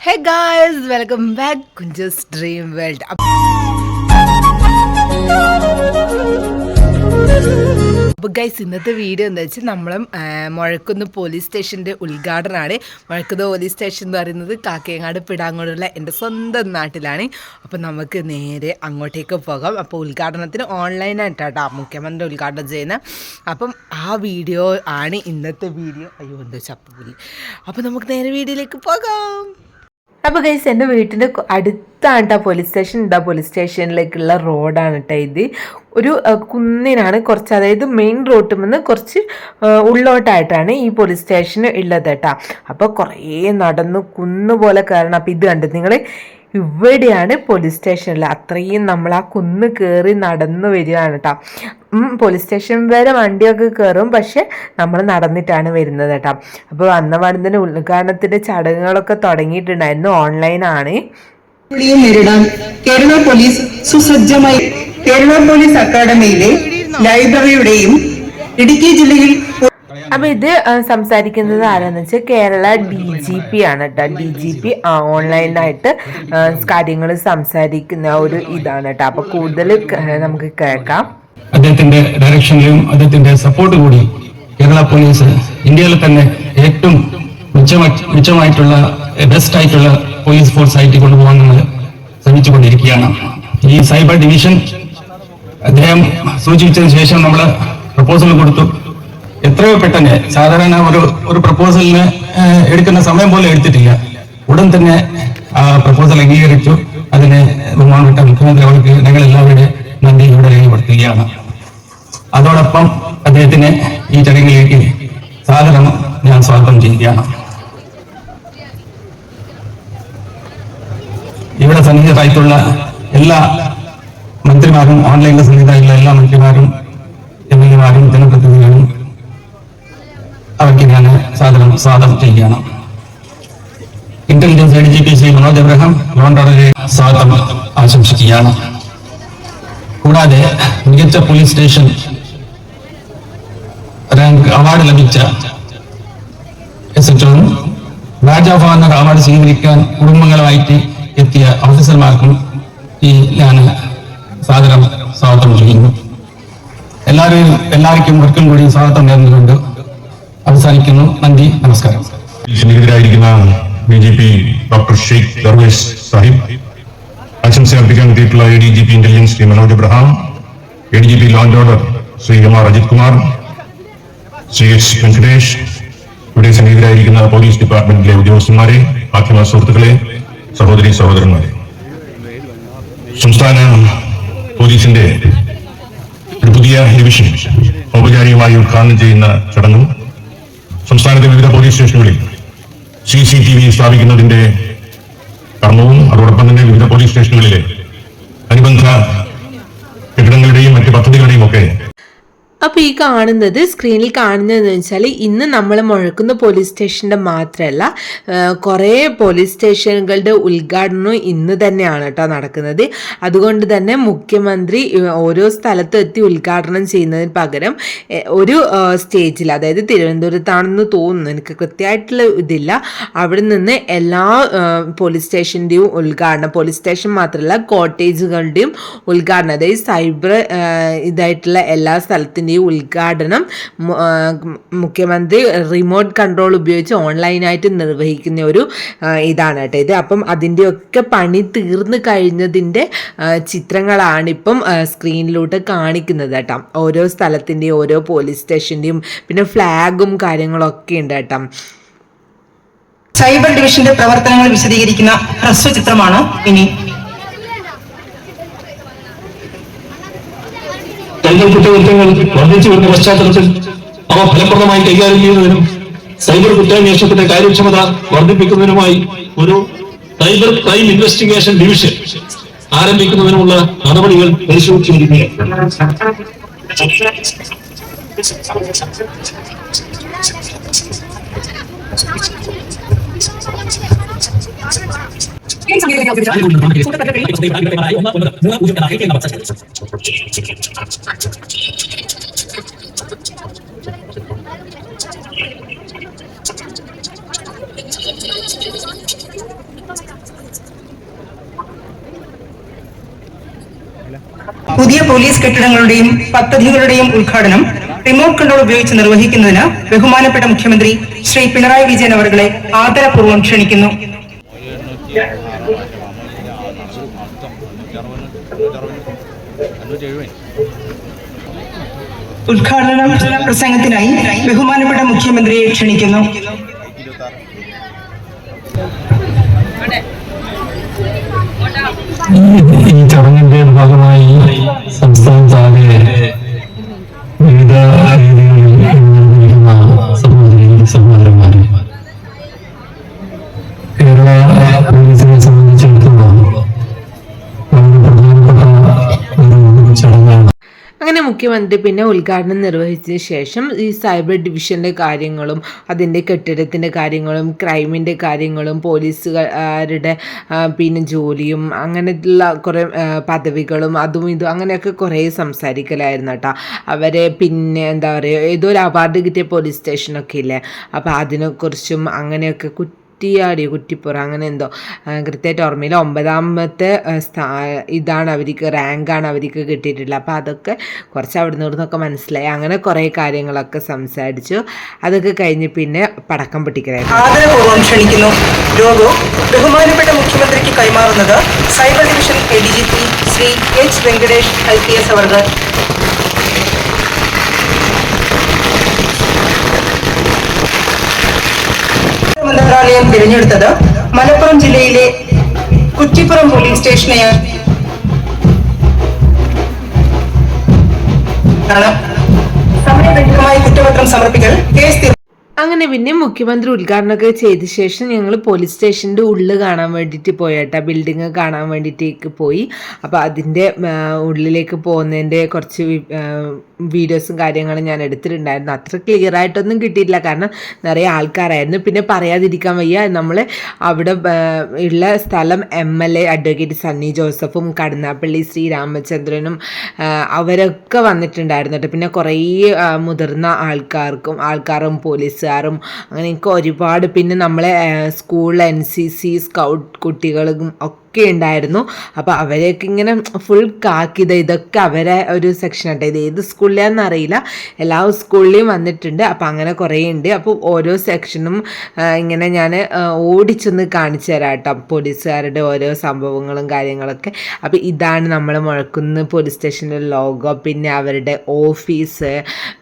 Hey guys, welcome back Kunja's Dream World. അപ്പോൾ guys ഇന്നത്തെ video എന്താ വെച്ചാൽ നമ്മൾ മുഴക്കുന്ന് പോലീസ് സ്റ്റേഷൻ്റെ ഉദ്ഘാടനമാണ്. മുഴക്കുന്ന് പോലീസ് സ്റ്റേഷൻ എന്ന് പറയുന്നത് കാക്കയങ്ങാട് പിടാങ്ങോടുള്ള എൻ്റെ സ്വന്തം നാട്ടിലാണ്. അപ്പോൾ നമുക്ക് നേരെ അങ്ങോട്ടേക്ക് പോകാം. അപ്പോൾ ഉദ്ഘാടനത്തിന് ഓൺലൈനായിട്ടാട്ടോ മുഖ്യമന്ത്രി ഉദ്ഘാടനം ചെയ്യുന്നത്. അപ്പം ആ വീഡിയോ ആണ് ഇന്നത്തെ വീഡിയോ. അയ്യോ എന്തോ ചപ്പുപുലി. അപ്പോൾ നമുക്ക് നേരെ വീഡിയോയിലേക്ക് പോകാം. അപ്പോൾ ഗൈസ് എൻ്റെ വീട്ടിൻ്റെ അടുത്താണ് കേട്ടോ പോലീസ് സ്റ്റേഷൻ. പോലീസ് സ്റ്റേഷനിലേക്കുള്ള റോഡാണ് കേട്ടോ ഇത്. ഒരു കുന്നിനാണ് കുറച്ച്, അതായത് മെയിൻ റോട്ടിൽ നിന്ന് കുറച്ച് ഉള്ളോട്ടായിട്ടാണ് ഈ പോലീസ് സ്റ്റേഷൻ ഉള്ളത് കേട്ടോ. അപ്പോൾ കുറേ നടന്ന് കുന്ന് പോലെ കയറണം. അപ്പോൾ ഇത് കണ്ടു നിങ്ങൾ, ഇവിടെയാണ് പോലീസ് സ്റ്റേഷനിൽ. അത്രയും നമ്മൾ ആ കുന്ന് കയറി നടന്നു വരികയാണ് കേട്ടോ. പോലീസ് സ്റ്റേഷൻ വരെ വണ്ടിയൊക്കെ കയറും, പക്ഷെ നമ്മൾ നടന്നിട്ടാണ് വരുന്നത് കേട്ടോ. അപ്പോൾ വന്നപാടും ഉദ്ഘാടനത്തിൻ്റെ ചടങ്ങുകളൊക്കെ തുടങ്ങിയിട്ടുണ്ടായിരുന്നു. ഓൺലൈനാണ്. നേരിടാൻ കേരള പോലീസ് സുസജ്ജമായി. കേരള പോലീസ് അക്കാദമിയിലെ ലൈബ്രറിയുടെയും ഇടുക്കി ജില്ലയിൽ. അപ്പോൾ ഇത് സംസാരിക്കുന്നത് ആരാന്ന് വെച്ചാൽ കേരള DGP ആണ് കേട്ടോ. DGP ഓൺലൈനായിട്ട് കാര്യങ്ങൾ സംസാരിക്കുന്ന ഒരു ഇതാണ് കേട്ടോ. അപ്പോൾ കൂടുതൽ നമുക്ക് കേൾക്കാം. അദ്ദേഹത്തിന്റെ ഡയറക്ഷനിലും അദ്ദേഹത്തിന്റെ സപ്പോർട്ട് കൂടി കേരള പോലീസ് ഇന്ത്യയിലെ തന്നെ ഏറ്റവും മിച്ചമായിട്ടുള്ള ബെസ്റ്റ് ആയിട്ടുള്ള പോലീസ് ഫോഴ്സ് ആയിട്ട് കൊണ്ടുപോകാൻ നമ്മൾ ശ്രമിച്ചുകൊണ്ടിരിക്കുകയാണ്. ഈ സൈബർ ഡിവിഷൻ അദ്ദേഹം സൂചിപ്പിച്ചതിന് ശേഷം നമ്മൾ പ്രപ്പോസൽ കൊടുത്തു. എത്രയോ പെട്ടെന്ന്, സാധാരണ ഒരു പ്രപ്പോസലിന് എടുക്കുന്ന സമയം പോലും എടുത്തിട്ടില്ല. ഉടൻ തന്നെ ആ പ്രപ്പോസൽ അംഗീകരിച്ചു. അതിന് ബഹുമാനപ്പെട്ട മുഖ്യമന്ത്രി അവർക്ക് ഞങ്ങൾ എല്ലാവരുടെയും നന്ദി ഇവിടെ രേഖപ്പെടുത്തുകയാണ്. അതോടൊപ്പം അദ്ദേഹത്തിന് ഈ ചടങ്ങിലേക്ക് സാദരം ഞാൻ സ്വാഗതം ചെയ്യുകയാണ്. ഇവിടെ സന്നിഹിതരായിട്ടുള്ള എല്ലാ മന്ത്രിമാരും, ഓൺലൈനിൽ സന്നിഹിതരായിട്ടുള്ള എല്ലാ മന്ത്രിമാരും, MLA-മാരും, ജനപ്രതിനിധികളും അവർക്ക് ഞാൻ സാദരം സ്വാഗതം ചെയ്യുകയാണ്. ഇന്റലിജൻസ് DGP ശ്രീ മനോജ് എബ്രഹാം ലോണ്ടറിലെ സ്വാഗതം ആശംസിക്കുകയാണ്. കൂടാതെ മികച്ച പോലീസ് സ്റ്റേഷൻ റാങ്ക് അവാർഡ് ലഭിച്ച SHO രാജ ഓഫ് ഓണർ അവാർഡ് സ്വീകരിക്കാൻ കുടുംബങ്ങളുമായിട്ട് എത്തിയ ഓഫീസർമാർക്കും ഞാൻ സാദരം സ്വാഗതം ചെയ്യുന്നു. എല്ലാവർക്കും ഒരിക്കലും കൂടി സ്വാഗതം നേർന്നുകൊണ്ട് അവസാനിക്കുന്നു. നന്ദി, നമസ്കാരം. സ്നേഹിതരായിരിക്കുന്ന DGP ഡോക്ടർ ഷെയ്ഖ് ദർവേഷ് സാഹിബ്, ആശംസ അർപ്പിക്കാൻ എത്തിയിട്ടുള്ള ADGP intelligence Shri Manoj Abraham, ADGP law and order Shri MR Ajith Kumar, Shri S Venkatesh, ഇവിടെ സ്നേഹിതരായിരിക്കുന്ന പോലീസ് ഡിപ്പാർട്ട്മെന്റിലെ ഉദ്യോഗസ്ഥന്മാരെ, മാധ്യമ സുഹൃത്തുക്കളെ, സഹോദരി സഹോദരന്മാരെ, സംസ്ഥാന പോലീസിന്റെ ഒരു പുതിയ ഡിവിഷൻ ഔപചാരികമായി ഉദ്ഘാടനം ചെയ്യുന്ന ചടങ്ങും സംസ്ഥാനത്തെ വിവിധ പോലീസ് സ്റ്റേഷനുകളിൽ CCTV സ്ഥാപിക്കുന്നതിന്റെ കർമ്മവും അതോടൊപ്പം തന്നെ വിവിധ പോലീസ് സ്റ്റേഷനുകളിലെ അനുബന്ധ കെട്ടിടങ്ങളുടെയും മറ്റ് പദ്ധതികളുടെയും ഒക്കെ. അപ്പോൾ ഈ കാണുന്നത്, സ്ക്രീനിൽ കാണുന്നതെന്ന് വെച്ചാൽ ഇന്ന് നമ്മൾ മുഴക്കുന്ന പോലീസ് സ്റ്റേഷൻ്റെ മാത്രമല്ല, കുറേ പോലീസ് സ്റ്റേഷനുകളുടെ ഉദ്ഘാടനവും ഇന്ന് തന്നെയാണ് കേട്ടോ നടക്കുന്നത്. അതുകൊണ്ട് തന്നെ മുഖ്യമന്ത്രി ഓരോ സ്ഥലത്ത് എത്തി ഉദ്ഘാടനം ചെയ്യുന്നതിന് പകരം ഒരു സ്റ്റേജിൽ, അതായത് തിരുവനന്തപുരത്താണെന്ന് തോന്നുന്നു, എനിക്ക് കൃത്യമായിട്ടുള്ള ഇതില്ല, അവിടെ നിന്ന് എല്ലാ പോലീസ് സ്റ്റേഷൻ്റെയും ഉദ്ഘാടനം, പോലീസ് സ്റ്റേഷൻ മാത്രമല്ല കോട്ടേജുകളുടെയും ഉദ്ഘാടനം, അതായത് സൈബർ ഇതായിട്ടുള്ള എല്ലാ സ്ഥലത്തിൻ്റെയും ഉദ്ഘാടനം മുഖ്യമന്ത്രി റിമോട്ട് കൺട്രോൾ ഉപയോഗിച്ച് ഓൺലൈനായിട്ട് നിർവഹിക്കുന്ന ഒരു ഇതാണ് കേട്ടോ ഇത്. അപ്പം അതിൻ്റെയൊക്കെ പണി തീർന്നു കഴിഞ്ഞതിൻ്റെ ചിത്രങ്ങളാണിപ്പം സ്ക്രീനിലൂടെ കാണിക്കുന്നത് കേട്ടോ. ഓരോ സ്ഥലത്തിൻ്റെയും ഓരോ പോലീസ് സ്റ്റേഷൻ്റെയും പിന്നെ ഫ്ലാഗും കാര്യങ്ങളൊക്കെ ഉണ്ട് കേട്ടോ. സൈബർ ഡിവിഷന്റെ പ്രവർത്തനങ്ങൾ വിശദീകരിക്കുന്ന ഹ്രസ്വ ചിത്രമാണ് ഇനി. സൈബർ കുറ്റകൃത്യങ്ങൾ വർദ്ധിച്ചു വരുന്ന പശ്ചാത്തലത്തിൽ അവ ഫലപ്രദമായി കൈകാര്യം ചെയ്യുന്നതിനും സൈബർ കുറ്റാന്വേഷണത്തിന്റെ കാര്യക്ഷമത വർദ്ധിപ്പിക്കുന്നതിനുമായി ഒരു സൈബർ ക്രൈം ഇൻവെസ്റ്റിഗേഷൻ ഡിവിഷൻ ആരംഭിക്കുന്നതിനുമുള്ള നടപടികൾ പരിശോധിച്ചുവരികയാണ്. പോലീസ് കെട്ടിടങ്ങളുടെയും പദ്ധതികളുടെയും ഉദ്ഘാടനം റിമോട്ട് കൺട്രോൾ ഉപയോഗിച്ച് നിർവഹിക്കുന്നതിന് ബഹുമാനപ്പെട്ട മുഖ്യമന്ത്രി ശ്രീ പിണറായി വിജയൻ അവരുടെ ആദരപൂർവ്വം ക്ഷണിക്കുന്നു. ഉദ്ഘാടന പ്രസംഗത്തിനായി ബഹുമാനപ്പെട്ട മുഖ്യമന്ത്രിയെ ക്ഷണിക്കുന്നു. ഈ ചടങ്ങിന്റെ ഭാഗമായി സംസ്ഥാനത്താകെ വിവിധ രീതികളിൽ സഹോദരി സഹോദരന്മാരെ, കേരള പോലീസിനെ സംബന്ധിച്ചിടത്തോളം വളരെ പ്രധാനപ്പെട്ട ഒരു ചടങ്ങാണ്. അങ്ങനെ മുഖ്യമന്ത്രി പിന്നെ ഉദ്ഘാടനം നിർവഹിച്ചതിന് ശേഷം ഈ സൈബർ ഡിവിഷൻ്റെ കാര്യങ്ങളും അതിൻ്റെ കെട്ടിടത്തിൻ്റെ കാര്യങ്ങളും ക്രൈമിൻ്റെ കാര്യങ്ങളും പോലീസുകാരുടെ പിന്നെ ജോലിയും അങ്ങനെയുള്ള കുറേ പദവികളും അതും ഇതും അങ്ങനെയൊക്കെ കുറേ സംസാരിക്കലായിരുന്നു കേട്ടോ. അവരെ പിന്നെ എന്താ പറയുക, ഏതോ ഒരു അവാർഡ് കിട്ടിയ പോലീസ് സ്റ്റേഷനൊക്കെ ഇല്ലേ, അപ്പോൾ അതിനെക്കുറിച്ചും അങ്ങനെയൊക്കെ കുറ്റിപ്പുറം അങ്ങനെ എന്തോ കൃത്യമായിട്ട് ഓർമ്മയില്ല, 9ാമത്തെ ഇതാണ് അവർക്ക്, റാങ്കാണ് അവർക്ക് കിട്ടിയിട്ടുള്ളത്. അപ്പോൾ അതൊക്കെ കുറച്ച് അവിടെ നിന്നൊക്കെ മനസ്സിലായി. അങ്ങനെ കുറേ കാര്യങ്ങളൊക്കെ സംസാരിച്ചു. അതൊക്കെ കഴിഞ്ഞ് പിന്നെ പടക്കം പൊട്ടിക്കലായിരുന്നു. ആദരപൂർവ്വം ക്ഷണിക്കുന്നു. ലോഗോ ബഹുമാനപ്പെട്ട മുഖ്യമന്ത്രിക്ക് കൈമാറുന്നത് cyber division ADGP Shri H. Venkatesh IPS അവർ. മന്ത്രാലയം തിരഞ്ഞെടുത്തത് മലപ്പുറം ജില്ലയിലെ കുറ്റിപ്പുറം പോലീസ് സ്റ്റേഷനെയാണ്. സമയബന്ധിതമായി കുറ്റപത്രം സമർപ്പിക്കൽ, കേസ്. അങ്ങനെ പിന്നെ മുഖ്യമന്ത്രി ഉദ്ഘാടനമൊക്കെ ചെയ്ത ശേഷം ഞങ്ങൾ പോലീസ് സ്റ്റേഷൻ്റെ ഉള്ളിൽ കാണാൻ വേണ്ടിയിട്ട് പോയേട്ടാ, ബിൽഡിങ് കാണാൻ വേണ്ടിയിട്ടേക്ക് പോയി. അപ്പോൾ അതിൻ്റെ ഉള്ളിലേക്ക് പോകുന്നതിൻ്റെ കുറച്ച് വീഡിയോസും കാര്യങ്ങളും ഞാൻ എടുത്തിട്ടുണ്ടായിരുന്നു. അത്ര ക്ലിയർ ആയിട്ടൊന്നും കിട്ടിയിട്ടില്ല, കാരണം നിറയെ ആൾക്കാരായിരുന്നു. പിന്നെ പറയാതിരിക്കാൻ വയ്യ, നമ്മൾ അവിടെ ഉള്ള സ്ഥലം MLA അഡ്വക്കേറ്റ് സണ്ണി ജോസഫും കടന്നാപ്പള്ളി ശ്രീരാമചന്ദ്രനും അവരൊക്കെ വന്നിട്ടുണ്ടായിരുന്നു കേട്ടോ. പിന്നെ കുറേ മുതിർന്ന ആൾക്കാരും പോലീസുകാരും അങ്ങനെ എനിക്ക് ഒരുപാട്, പിന്നെ നമ്മളെ സ്കൂൾ NCC സ്കൗട്ട് കുട്ടികളും ഒക്കെ ഉണ്ടായിരുന്നു. അപ്പോൾ അവരെയൊക്കെ ഇങ്ങനെ ഫുൾ കാക്കിയത്, ഇതൊക്കെ അവരെ ഒരു സെക്ഷൻ ആട്ടെ. ഇത് ഏത് സ്കൂളിലാണെന്ന് അറിയില്ല, എല്ലാ സ്കൂളിലെയും വന്നിട്ടുണ്ട്. അപ്പോൾ അങ്ങനെ കുറേ ഉണ്ട്. അപ്പോൾ ഓരോ സെക്ഷനും ഇങ്ങനെ ഞാൻ ഓടിച്ചൊന്ന് കാണിച്ചു തരാം കേട്ടോ, പോലീസുകാരുടെ ഓരോ സംഭവങ്ങളും കാര്യങ്ങളൊക്കെ. അപ്പോൾ ഇതാണ് നമ്മൾ മുഴക്കുന്ന് പോലീസ് സ്റ്റേഷൻ്റെ ലോഗോ, പിന്നെ അവരുടെ ഓഫീസ്,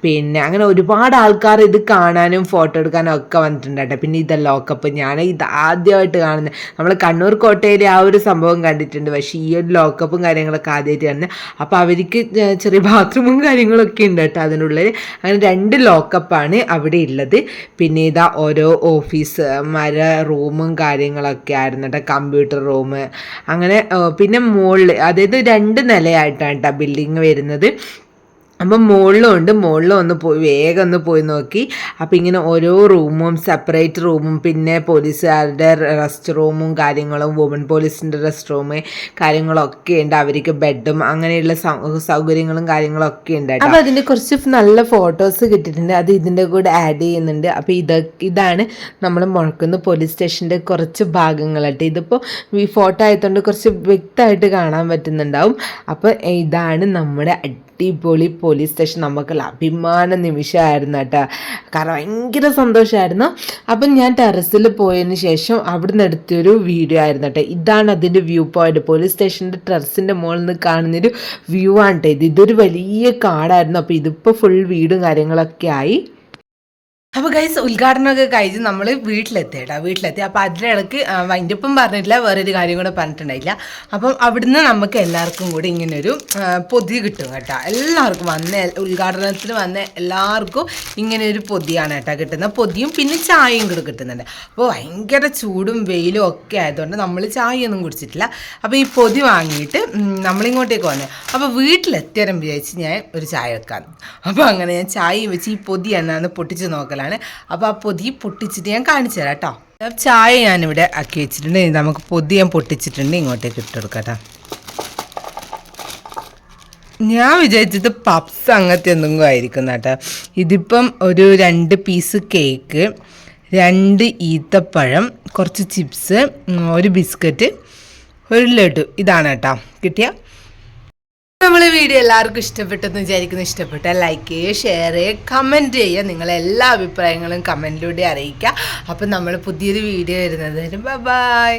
പിന്നെ അങ്ങനെ ഒരുപാട് ആൾക്കാർ ഇത് കാണാനും ഫോട്ടോ എടുക്കാനും ഒക്കെ വന്നിട്ടുണ്ട് കേട്ടോ. പിന്നെ ഇത് ലോക്കപ്പ്, ഞാൻ ഇത് ആദ്യമായിട്ട് കാണുന്നത്. നമ്മൾ കണ്ണൂർ കോട്ടയിലെ ആ ഒരു സംഭവം കണ്ടിട്ടുണ്ട്, പക്ഷേ ഈ ഒരു ലോക്കപ്പും കാര്യങ്ങളൊക്കെ ആദ്യമായിട്ട് കാണുന്നത്. അപ്പോൾ അവർക്ക് ചെറിയ ബാത്റൂമും കാര്യങ്ങളൊക്കെ ഉണ്ട് കേട്ടോ അതിനുള്ളിൽ. അങ്ങനെ 2 ലോക്കപ്പാണ് അവിടെ ഉള്ളത്. പിന്നെ ഇതാ ഓരോ ഓഫീസുമാരെ റൂമും കാര്യങ്ങളൊക്കെ ആയിരുന്നു കേട്ടോ, കമ്പ്യൂട്ടർ റൂം അങ്ങനെ. പിന്നെ മുകളിൽ, അതായത് 2 നിലയായിട്ടാണ് കേട്ടോ ബിൽഡിങ് വരുന്നത്. അപ്പം മുകളിലും ഒന്ന് പോയി വേഗം ഒന്ന് പോയി നോക്കി. അപ്പം ഇങ്ങനെ ഓരോ റൂമും സെപ്പറേറ്റ് റൂമും, പിന്നെ പോലീസുകാരുടെ റെസ്റ്റ് റൂമും കാര്യങ്ങളും, വുമൺ പോലീസിൻ്റെ റെസ്റ്റ് റൂം കാര്യങ്ങളൊക്കെ ഉണ്ട്. അവർക്ക് ബെഡും അങ്ങനെയുള്ള സൗകര്യങ്ങളും കാര്യങ്ങളൊക്കെ ഉണ്ട്. അപ്പോൾ അതിൻ്റെ കുറച്ച് നല്ല ഫോട്ടോസ് കിട്ടിയിട്ടുണ്ട്, അത് ഇതിൻ്റെ കൂടെ ആഡ് ചെയ്യുന്നുണ്ട്. അപ്പോൾ ഇതാണ് നമ്മൾ മുഴക്കുന്ന് പോലീസ് സ്റ്റേഷൻ്റെ കുറച്ച് ഭാഗങ്ങളായിട്ട്. ഇതിപ്പോൾ ഈ ഫോട്ടോ ആയതുകൊണ്ട് കുറച്ച് വ്യക്തമായിട്ട് കാണാൻ പറ്റുന്നുണ്ടാവും. അപ്പോൾ ഇതാണ് നമ്മുടെ അടിപൊളി പോലീസ് സ്റ്റേഷൻ. നമുക്കുള്ള അഭിമാന നിമിഷമായിരുന്നു കേട്ടോ, കാരണം ഭയങ്കര സന്തോഷമായിരുന്നു. അപ്പം ഞാൻ ടെറസിൽ പോയതിന് ശേഷം അവിടുന്ന് എടുത്തൊരു വീഡിയോ ആയിരുന്നു കേട്ടോ. ഇതാണ് അതിൻ്റെ വ്യൂ പോയിന്റ്, പോലീസ് സ്റ്റേഷൻ്റെ ടെറസിൻ്റെ മുകളിൽ നിന്ന് കാണുന്നൊരു വ്യൂ ആണ് കേട്ടോ. ഇതൊരു വലിയ കാടായിരുന്നു. അപ്പോൾ ഇതിപ്പോൾ ഫുൾ വീടും കാര്യങ്ങളൊക്കെ ആയി. അപ്പോൾ ഗൈസ്, ഉദ്ഘാടനമൊക്കെ കഴിഞ്ഞ് നമ്മൾ വീട്ടിലെത്തി. അപ്പോൾ അതിലിടക്ക് വൈൻഡപ്പം പറഞ്ഞിട്ടില്ല, വേറൊരു കാര്യം കൂടെ പറഞ്ഞിട്ടുണ്ടായില്ല. അപ്പം അവിടുന്ന് നമുക്ക് എല്ലാവർക്കും കൂടി ഇങ്ങനൊരു പൊതി കിട്ടും കേട്ടോ. എല്ലാവർക്കും ഉദ്ഘാടനത്തിന് വന്ന എല്ലാവർക്കും ഇങ്ങനെ ഒരു പൊതിയാണ് കേട്ടോ കിട്ടുന്നത്. പൊതിയും പിന്നെ ചായയും കൂടെ കിട്ടുന്നുണ്ട്. അപ്പോൾ ഭയങ്കര ചൂടും വെയിലും ഒക്കെ ആയതുകൊണ്ട് നമ്മൾ ചായയൊന്നും കുടിച്ചിട്ടില്ല. അപ്പോൾ ഈ പൊതി വാങ്ങിയിട്ട് നമ്മളിങ്ങോട്ടേക്ക് വന്നത്. അപ്പോൾ വീട്ടിലെത്തിയാലും വിചാരിച്ച് ഞാൻ ഒരു ചായ വെക്കാം. അപ്പോൾ അങ്ങനെ ഞാൻ ചായ വെച്ച് ഈ പൊതി എന്നാന്ന് പൊട്ടിച്ച് നോക്കലാണ്. അപ്പോൾ ആ പൊതി പൊട്ടിച്ചിട്ട് ഞാൻ കാണിച്ചു തരാം കേട്ടോ. ചായ ഞാനിവിടെ ആക്കി വെച്ചിട്ടുണ്ട്. നമുക്ക് പൊതി ഞാൻ പൊട്ടിച്ചിട്ടുണ്ട്, ഇങ്ങോട്ടേക്ക് ഇട്ടെടുക്കാം കേട്ടോ. ഞാൻ വിചാരിച്ചത് പപ്സ് അങ്ങനത്തെ എന്തെങ്കിലും ആയിരിക്കും കേട്ടോ. ഇതിപ്പം ഒരു 2 പീസ് കേക്ക്, 2 ഈത്തപ്പഴം, കുറച്ച് ചിപ്സ്, ഒരു ബിസ്ക്കറ്റ്, ഒരു ലഡു, ഇതാണ് കേട്ടോ കിട്ടിയ. നമ്മളെ വീഡിയോ എല്ലാവർക്കും ഇഷ്ടപ്പെട്ടെന്ന് വിചാരിക്കുന്നു. ഇഷ്ടപ്പെട്ടാൽ ലൈക്ക് ചെയ്യുക, ഷെയർ ചെയ്യുക, കമൻറ്റ് ചെയ്യുക. നിങ്ങളെല്ലാ അഭിപ്രായങ്ങളും കമൻറ്റിലൂടെ അറിയിക്കുക. അപ്പം നമ്മൾ പുതിയൊരു വീഡിയോ വരുന്നത്. ബൈ.